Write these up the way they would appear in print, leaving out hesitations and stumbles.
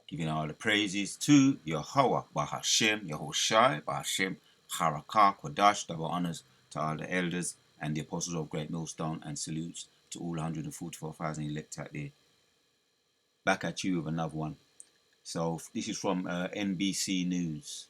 giving all the praises to Yahweh, Bahashem, Yahushai, Bahashem, Harakah, Kodash, double honors to all the elders and the apostles of Great Millstone, and salutes to all 144,000 elect out there. Back at you with another one. So this is from NBC News,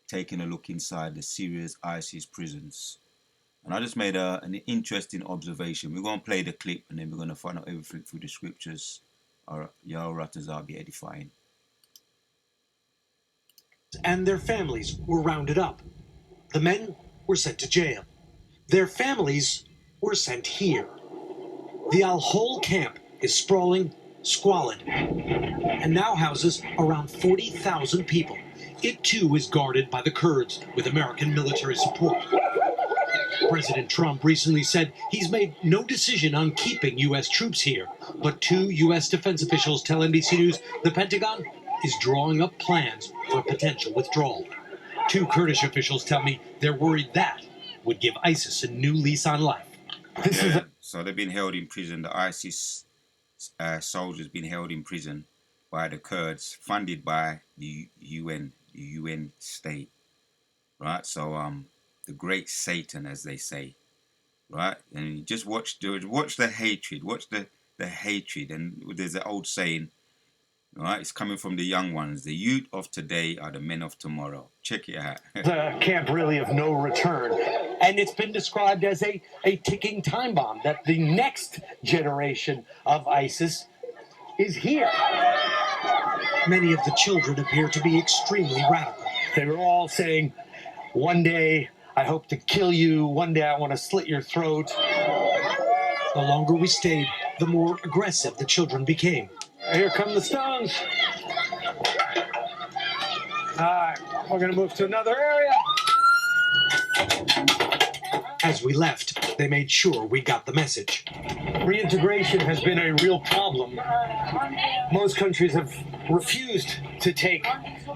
taking a look inside the Syria's ISIS prisons. And I just made an interesting observation. We're going to play the clip and then we're going to find out everything through the scriptures. Yahuwah be edifying. And their families were rounded up. The men were sent to jail. Their families were sent here. The Al-Hol camp is sprawling, squalid, and now houses around 40,000 people. It too is guarded by the Kurds with American military support. President Trump recently said he's made no decision on keeping U.S. troops here, but two U.S. defense officials tell NBC News the Pentagon is drawing up plans for a potential withdrawal. Two Kurdish officials tell me they're worried that would give ISIS a new lease on life. So they've been held in prison. The ISIS soldiers been held in prison by the Kurds, funded by the UN state, right? So the great Satan, as they say, right? And you just watch the hatred, watch the hatred. And there's an old saying, right? It's coming from the young ones. The youth of today are the men of tomorrow. Check it out. The camp really of no return. And it's been described as a ticking time bomb, that the next generation of ISIS is here. Many of the children appear to be extremely radical. They were all saying, one day I hope to kill you, one day I want to slit your throat. The longer we stayed, the more aggressive the children became. Here come the stones. All right, we're going to move to another area. As we left, they made sure we got the message. Reintegration has been a real problem. Most countries have refused to take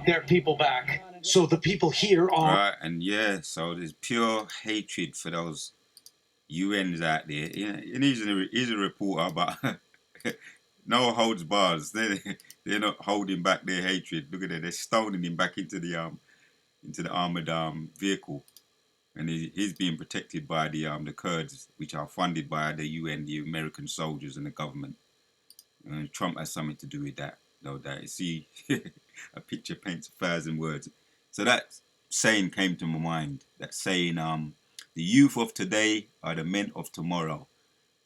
their people back. So the people here are... Right, and yeah, so there's pure hatred for those UNs out there. Yeah, and he's a reporter, but no holds bars. They're not holding back their hatred. Look at that, they're stoning him back into the armored vehicle. And he's being protected by the Kurds, which are funded by the UN, the American soldiers and the government. And Trump has something to do with that, though. That see, a picture paints 1,000 words. So that saying came to my mind. That saying, the youth of today are the men of tomorrow.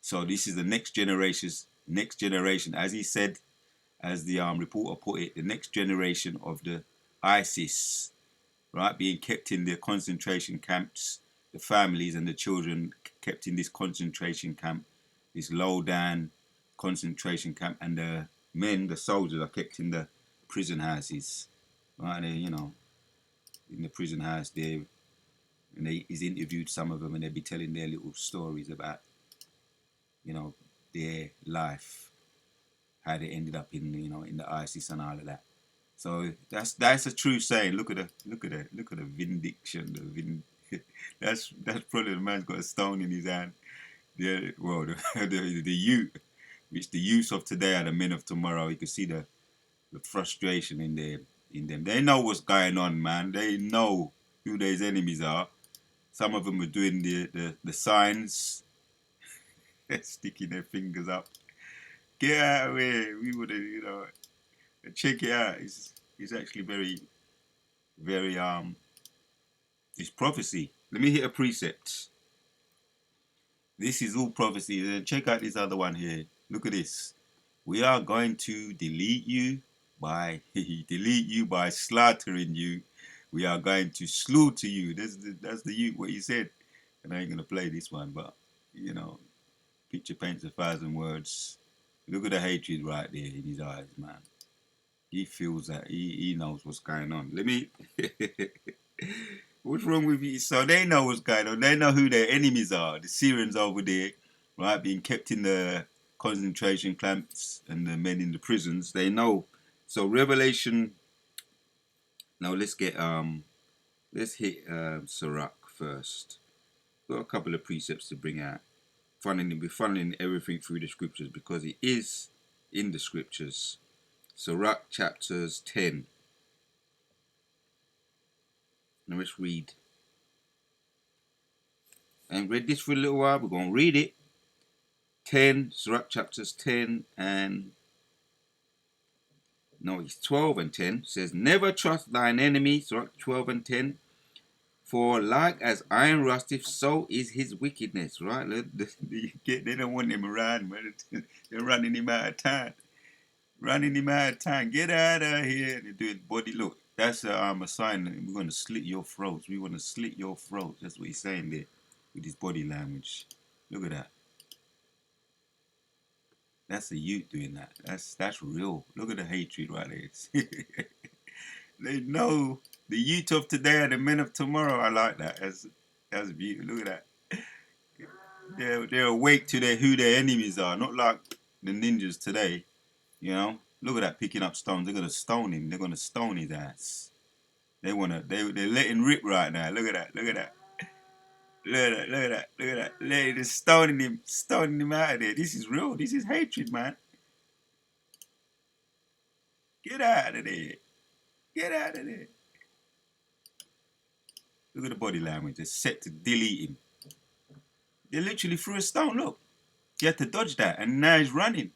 So this is the next generation, as he said, as the reporter put it, the next generation of the ISIS. Right, being kept in the concentration camps, the families and the children kept in this concentration camp, this low-down concentration camp, and the men, the soldiers, are kept in the prison houses. Right, in the prison house there, and he's interviewed some of them, and they'll be telling their little stories about, their life, how they ended up in the ISIS and all of that. So that's a true saying. Look at the vindication. That's probably the man's got a stone in his hand. Yeah, well, the youth, which the youth of today are the men of tomorrow. You can see the frustration in them. They know what's going on, man. They know who their enemies are. Some of them are doing the signs, sticking their fingers up. Get out of here. We would have, check it out. It's actually very, very it's prophecy. Let me hit a precept. This is all prophecy. Check out this other one here. Look at this. We are going to delete you by slaughtering you. We are going to slaughter you. That's what he said. And I ain't gonna play this one, but picture paints 1,000 words. Look at the hatred right there in his eyes, man. He feels that he knows what's going on. What's wrong with you? So they know what's going on. They know who their enemies are. The Syrians over there, right, being kept in the concentration camps and the men in the prisons. They know. So Revelation. Now let's hit Sirach first. Got a couple of precepts to bring out. We're funneling everything through the scriptures because it is in the scriptures. Sirach chapters 10. Now let's read. I ain't read this for a little while. We're going to read it. 10, Sirach chapters 10 and... No, it's 12 and 10. Says, never trust thine enemy, Sirach 12 and 10. For like as iron rusteth, so is his wickedness. Right? They don't want him around, man. They're running him out of town. Running him out of town. Get out of here. They're doing body. Look, that's a sign. We're going to slit your throats. We want to slit your throats. That's what he's saying there with his body language. Look at that. That's a youth doing that. That's real. Look at the hatred right there. They know the youth of today are the men of tomorrow. I like that. That's beautiful. Look at that. They're awake to who their enemies are. Not like the ninjas today. You know. Look at that, picking up stones. They're gonna stone him. They're gonna stone his ass. They're letting rip right now. Look at that. Look at that. Look at that. Look at that. Look at that. They're stoning him out of there. This is real. This is hatred, man. Get out of there. Get out of there. Look at the body language. They're set to delete him. They literally threw a stone. Look. He had to dodge that. And now he's running.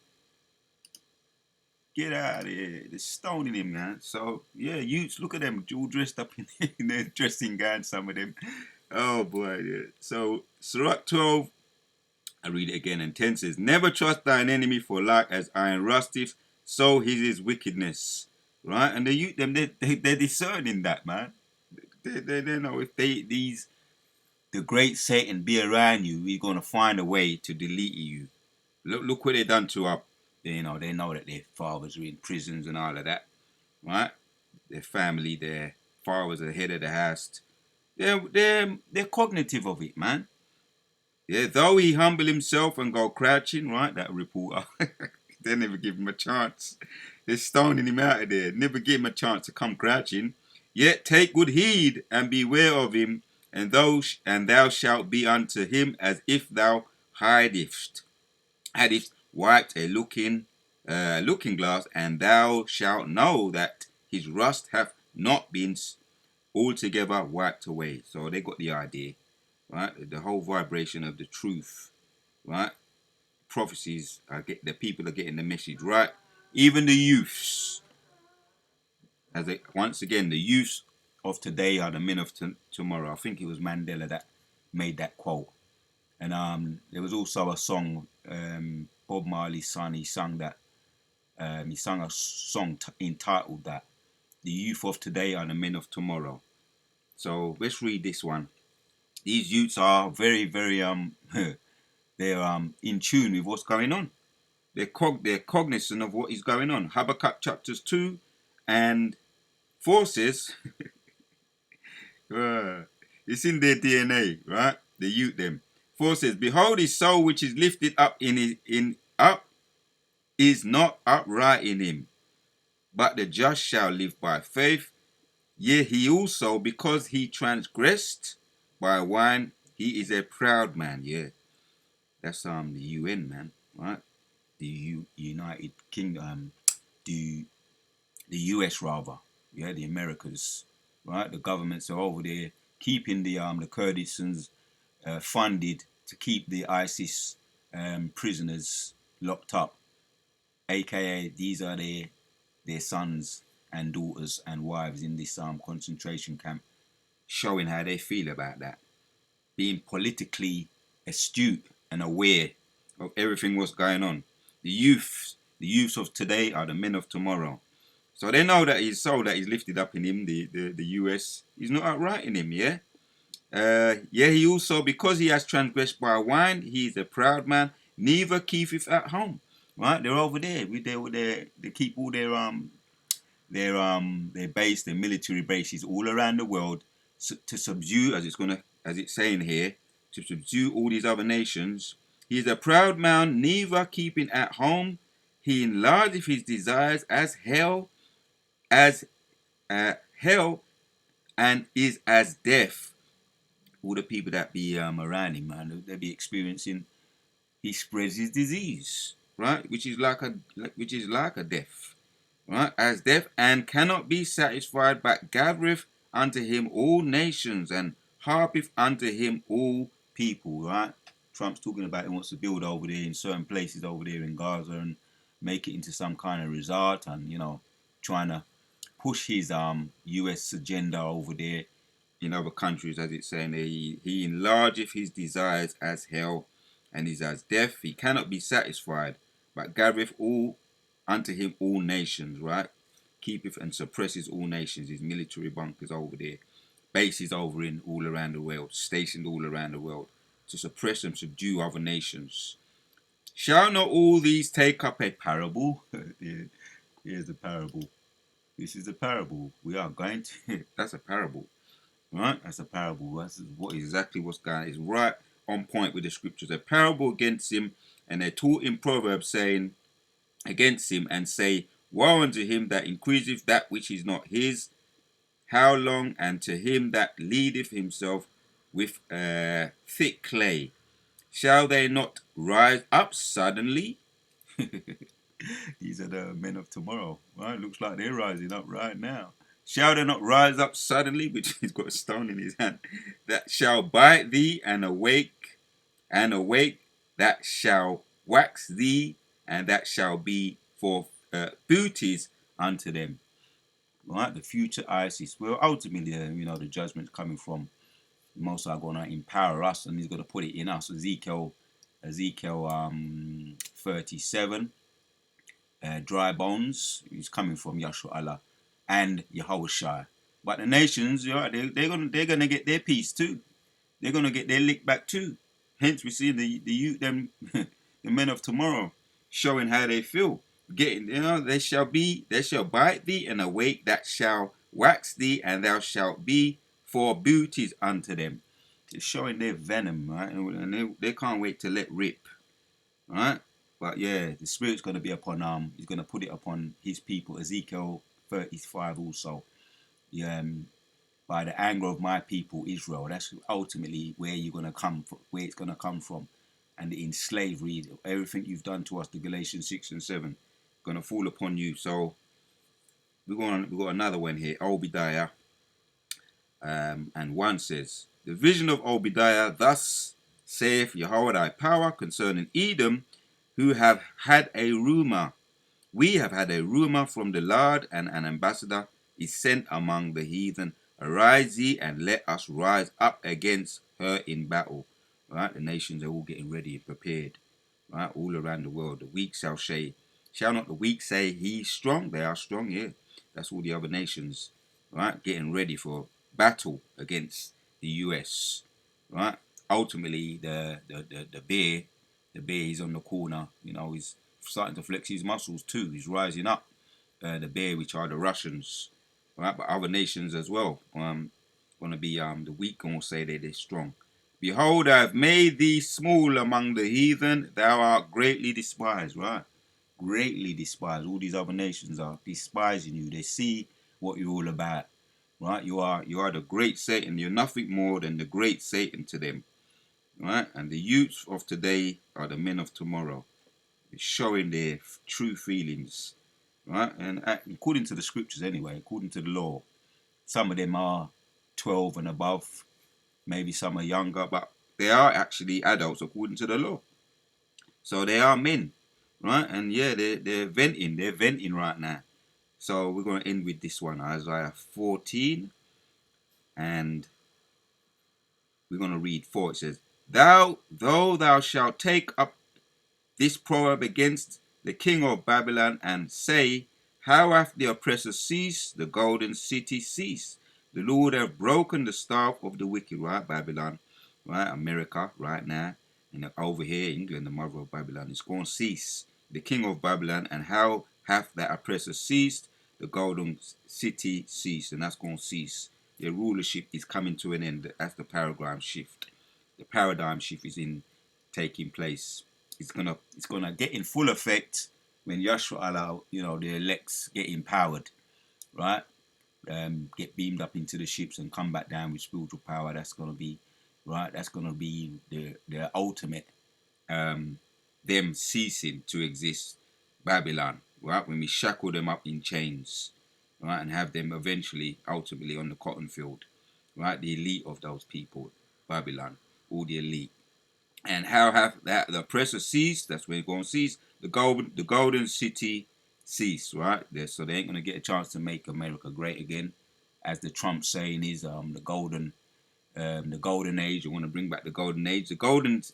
Get out of here. They're stoning him, man. So, yeah, youths, look at them. All dressed up in their dressing gowns, some of them. Oh, boy. Yeah. So, Sirach 12, I read it again. And 10 says, never trust thine enemy, for like as iron rusteth, so is his wickedness. Right? And the youth, they're discerning that, man. They know if the great Satan be around you, he's going to find a way to delete you. Look what they done to our, they know that their fathers are in prisons and all of that, right? Their family, their father was the head of the house. They're cognitive of it, man. Yeah, though he humble himself and go crouching, right? That reporter, they never give him a chance. They're stoning him out of there. Never give him a chance to come crouching. Yet take good heed and beware of him, and thou shalt be unto him as if thou hadst wiped a looking glass, and thou shalt know that his rust hath not been altogether wiped away. So they got the idea, right? The whole vibration of the truth, right? Prophecies the people are getting the message, right? Even the youths, once again, the youths of today are the men of tomorrow. I think it was Mandela that made that quote. And there was also a song, Bob Marley's son, he sung that. He sung a song entitled that. The youth of today are the men of tomorrow. So let's read this one. These youths are very, very they're in tune with what's going on. They're cognizant of what is going on. Habakkuk chapters 2 and 4 says, it's in their DNA, right? The youth them. 4 says, behold, his soul which is lifted up is not upright in him, but the just shall live by faith. Yea, he also, because he transgressed by wine, he is a proud man. Yeah, that's the UN, man, right? The United Kingdom, the US rather, yeah, the Americas, right? The governments are over there keeping the Kurdistans funded to keep the ISIS prisoners locked up, aka these are their sons and daughters and wives in this concentration camp, showing how they feel about that, being politically astute and aware of everything what's going on. The youths of today are the men of tomorrow. So they know that his soul that is lifted up in him, the US, is not outright in him, yeah? Yeah, he also, because he has transgressed by wine, he is a proud man, neither keepeth at home. Right? They're over there. They keep all their base, their military bases all around the world to subdue, as it's saying here, to subdue all these other nations. He is a proud man, neither keeping at home. He enlargeth his desires as hell, and is as death. All the people that be around him, man, they be experiencing. He spreads his disease, right, which is like a death. right, as death, and cannot be satisfied, but gathereth unto him all nations, and harpeth unto him all people, right? Trump's talking about he wants to build over there in certain places over there in Gaza and make it into some kind of resort, and trying to push his US agenda over there in other countries, as it's saying there. He enlargeth his desires as hell, and is as death. He cannot be satisfied, but gathereth all unto him all nations, right? Keepeth and suppresses all nations. His military bunkers over there, bases over in all around the world, stationed all around the world, to suppress and subdue other nations. Shall not all these take up a parable? Here's the parable. This is a parable. We are going to. That's a parable, right? That's a parable. That's what's going on. It's right on point with the scriptures. A parable against him, and they taught in Proverbs, saying against him, and say, woe unto him that increaseth that which is not his. How long? And to him that leadeth himself with thick clay. Shall they not rise up suddenly? These are the men of tomorrow. Right? Looks like they're rising up right now. Shall they not rise up suddenly, which he's got a stone in his hand, that shall bite thee, and awake, that shall wax thee, and that shall be for booties unto them. Right? The future ISIS. Well, ultimately, the judgment's coming from Most are going to empower us, and he's going to put it in us. Ezekiel 37, dry bones, is coming from Yahshua Allah and Yahushua. But the nations, they're gonna get their peace too. They're gonna get their lick back too. Hence, we see the youth, them the men of tomorrow, showing how they feel. Getting, they shall bite thee, and awake that shall wax thee, and thou shalt be for booties unto them. It's showing their venom, right? And they can't wait to let rip, right? But yeah, the Spirit's going to be upon he's going to put it upon his people. Ezekiel 35 also. Yeah, by the anger of my people Israel. That's ultimately where you're going to come from, where it's going to come from. And in slavery, everything you've done to us, the Galatians 6 and 7, going to fall upon you. So we got another one here, Obadiah, and 1 says, the vision of Obadiah, thus saith Yahweh thy power concerning Edom, who have had a rumor. We have had a rumor from the Lord, and an ambassador is sent among the heathen. Arise ye, and let us rise up against her in battle. Right? The nations are all getting ready and prepared. Right? All around the world. The weak shall not the weak say he's strong? They are strong, yeah. That's all the other nations, right? Getting ready for battle against the US. Right? Ultimately, the bear is on the corner. He's starting to flex his muscles too. He's rising up. The bear, which are the Russians, right? But other nations as well. Going to be the weak, and will say that they're strong. Behold, I have made thee small among the heathen. Thou art greatly despised, right? Greatly despised. All these other nations are despising you. They see what you're all about, right? You are the great Satan. You're nothing more than the great Satan to them, right? And the youths of today are the men of tomorrow. They're showing their true feelings, right? And according to the scriptures anyway, according to the law, some of them are 12 and above, maybe some are younger, but they are actually adults according to the law. So they are men, right? And yeah, they're venting right now. So we're going to end with this one, Isaiah 14, and we're going to read 4. It says, though thou shalt take up this proverb against the king of Babylon, and say, how hath the oppressor ceased, the golden city ceased? The Lord hath broken the staff of the wicked, right? Babylon, right? America, right now. And over here, England, the mother of Babylon, is going to cease. The king of Babylon, and how hath that oppressor ceased? The golden city ceased, and that's going to cease. Their rulership is coming to an end. That's the paradigm shift. The paradigm shift is taking place. It's gonna get in full effect when Yahshua Allah, the elects get empowered, right? Get beamed up into the ships and come back down with spiritual power. That's gonna be, right? That's gonna be the ultimate, them ceasing to exist, Babylon. right? When we shackle them up in chains, right, and have them eventually, ultimately, on the cotton field, right? The elite of those people, Babylon, all the elite. And how have that the oppressor ceased? That's where it's going to cease. The golden city ceased, right? So they ain't going to get a chance to make America great again, as the Trump saying is the golden age. You want to bring back the golden age. The golden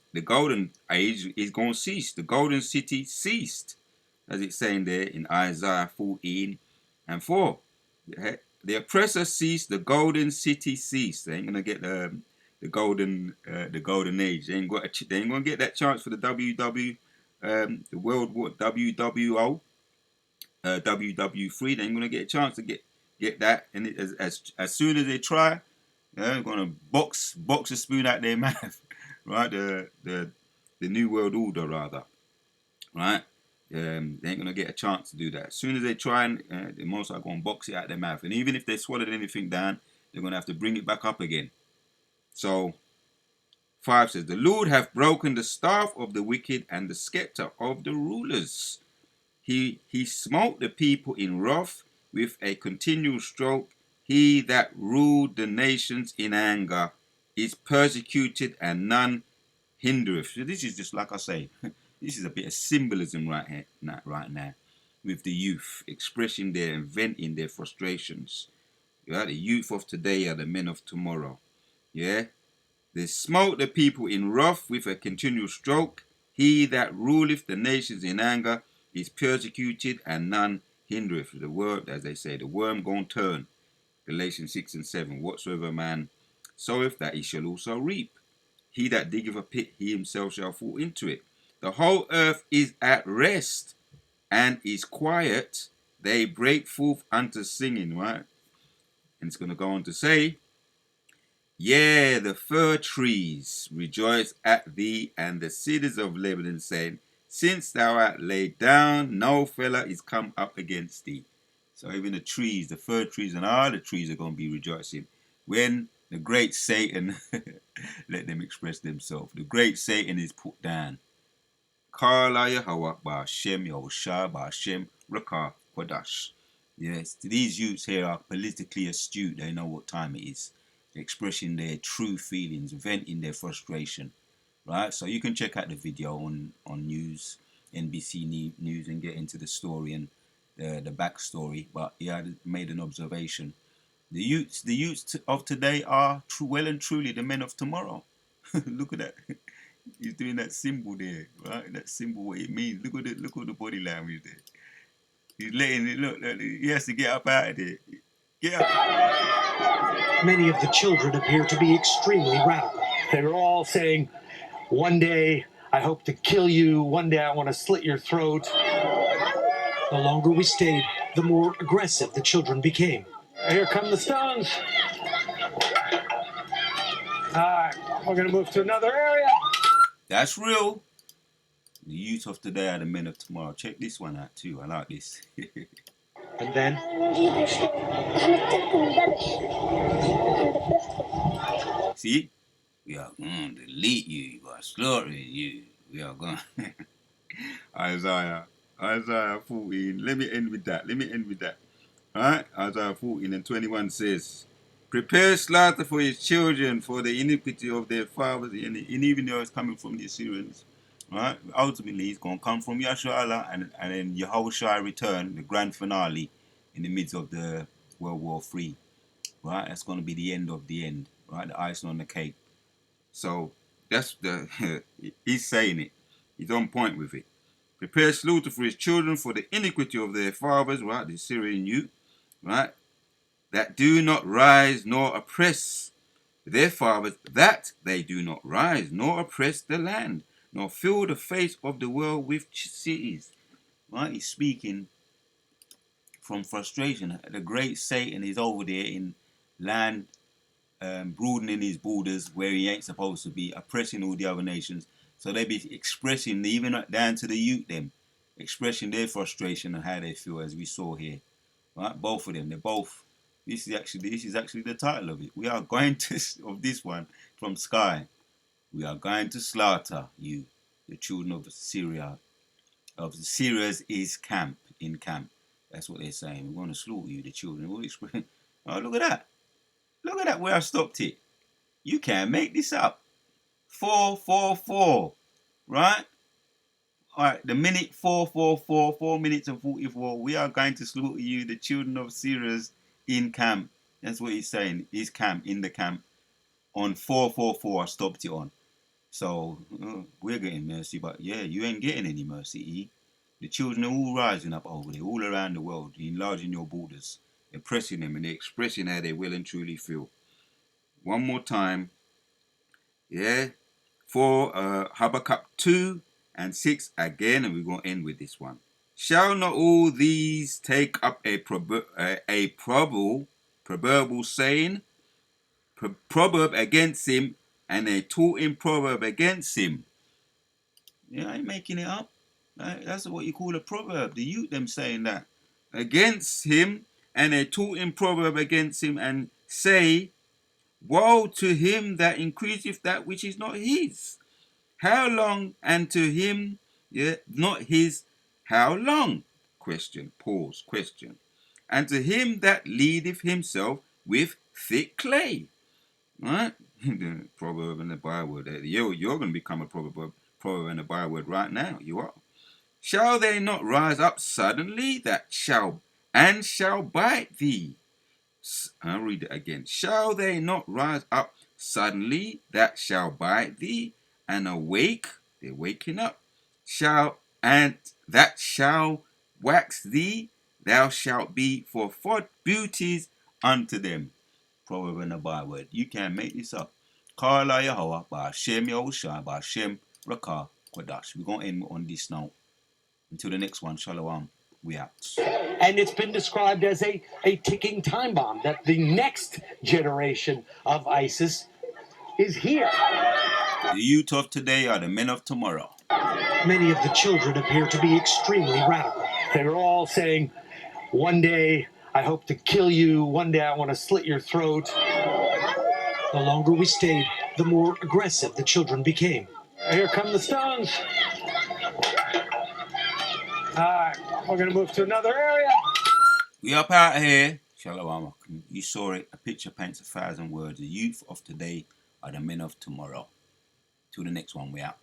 age is going to cease. The golden city ceased, as it's saying there in Isaiah 14:4. The oppressor ceased. The golden city ceased. They ain't gonna get the golden age. They ain't gonna get that chance for the the World War WWO, WW3. They ain't gonna get a chance to get that. And as soon as they try, they're gonna box a spoon out their mouth, right? The new world order, rather, right? They ain't gonna get a chance to do that. As soon as they try, and the most are gonna box it out their mouth. And even if they swallowed anything down, they're gonna have to bring it back up again. So 5 says, "The Lord hath broken the staff of the wicked and the scepter of the rulers. He smote the people in wrath with a continual stroke. He that ruled the nations in anger is persecuted, and none hindereth." So this is just like I say, this is a bit of symbolism right here, right now, with the youth expressing their and venting their frustrations. Yeah, the youth of today are the men of tomorrow. Yeah, they smote the people in wrath with a continual stroke. He that ruleth the nations in anger is persecuted, and none hindereth. The word, as they say, the worm gon' turn. Galatians 6:7. Whatsoever man soweth, that he shall also reap. He that diggeth a pit, he himself shall fall into it. The whole earth is at rest and is quiet. They break forth unto singing, right? And it's going to go on to say, "Yea, the fir trees rejoice at thee, and the cedars of Lebanon, saying, Since thou art laid down, no feller is come up against thee." So even the trees, the fir trees and all the trees are going to be rejoicing when the great Satan, let them express themselves, the great Satan is put down. Karla Yahweh Ba'Shem Yahushua Ba'Shem Rakah Kodash. Yes, these youths here are politically astute. They know what time it is. They're expressing their true feelings, venting their frustration. Right? So you can check out the video on news, NBC News, and get into the story and the backstory. But yeah, I made an observation. The youths of today are well and truly the men of tomorrow. Look at that. He's doing that symbol there, right? That symbol, what it means. Look at the body language there. He's letting it look. He has to get up out of there. Get up. Many of the children appear to be extremely radical. They were all saying, "One day I hope to kill you. One day I want to slit your throat." The longer we stayed, the more aggressive the children became. Here come the stones. All right, we're going to move to another area. That's real. The youth of today are the men of tomorrow. Check this one out too. I like this. And then See? We are going to delete you. We are slaughtering you. We are going. Isaiah 14. Let me end with that. Alright? Isaiah 14:21 says, "Prepare slaughter for his children for the iniquity of their fathers." And even though it's coming from the Assyrians, right? Ultimately, it's going to come from Yahshua and then Yahushua return, the grand finale in the midst of the World War III. Right? That's going to be the end of the end. Right? The icing on the cake. So that's he's saying it. He's on point with it. "Prepare slaughter for his children for the iniquity of their fathers," right? The Syrian youth, right? "That do not rise nor oppress their fathers, that they do not rise nor oppress the land, nor fill the face of the world with cities." Right? He's speaking from frustration. The great Satan is over there in land, broadening his borders where he ain't supposed to be, oppressing all the other nations. So they be expressing, even down to the youth, them expressing their frustration and how they feel, as we saw here. Right, both of them. They're both. This is actually the title of it. We are going to of this one from Sky. "We are going to slaughter you, the children of Syria, of Syria's is camp." in camp. That's what they're saying. We're going to slaughter you, the children. Oh, look at that. Look at that where I stopped it. You can't make this up. 4:44. Right? Alright, the minute 4:44, 4 minutes and 44, we are going to slaughter you, the children of Syria, in camp. That's what he's saying. His camp, in the camp. On 4:44, I stopped it on. So, we're getting mercy, but yeah, you ain't getting any mercy, E. The children are all rising up over there, all around the world, enlarging your borders, oppressing them, and they're expressing how they will and truly feel. One more time, yeah, for Habakkuk 2 and 6 again, and we're going to end with this one. Shall not all these take up a proverbial saying, proverb against him, and a taught-in proverb against him? Yeah, I ain't making it up. That's what you call a proverb. The youth them saying that against him, and a taught-in proverb against him, and say, woe to him that increaseth that which is not his. How long? And to him, yeah, not his, how long? Question, pause, question. And to him that leadeth himself with thick clay. Right? The proverb and the byword. You're going to become a proverb and a byword right now. You are. Shall they not rise up suddenly that shall bite thee? I'll read it again. Shall they not rise up suddenly that shall bite thee, and awake? They're waking up. And that shall wax thee, thou shalt be for beauties unto them. Proverb and a byword. You can't make this up. Kala Yahweh, Ba'ashem Yahushua, Ba'ashem Rakah Kodash. We're going to end on this now. Until the next one, Shalom. We out. And it's been described as a ticking time bomb, that the next generation of ISIS is here. The youth of today are the men of tomorrow. Many of the children appear to be extremely radical. They were all saying, one day I hope to kill you, one day I want to slit your throat. The longer we stayed, the more aggressive the children became. Here come the stones. All right, we're going to move to another area. We up out here. Shalom. You saw it. A picture paints 1,000 words. The youth of today are the men of tomorrow. Till the next one, we out.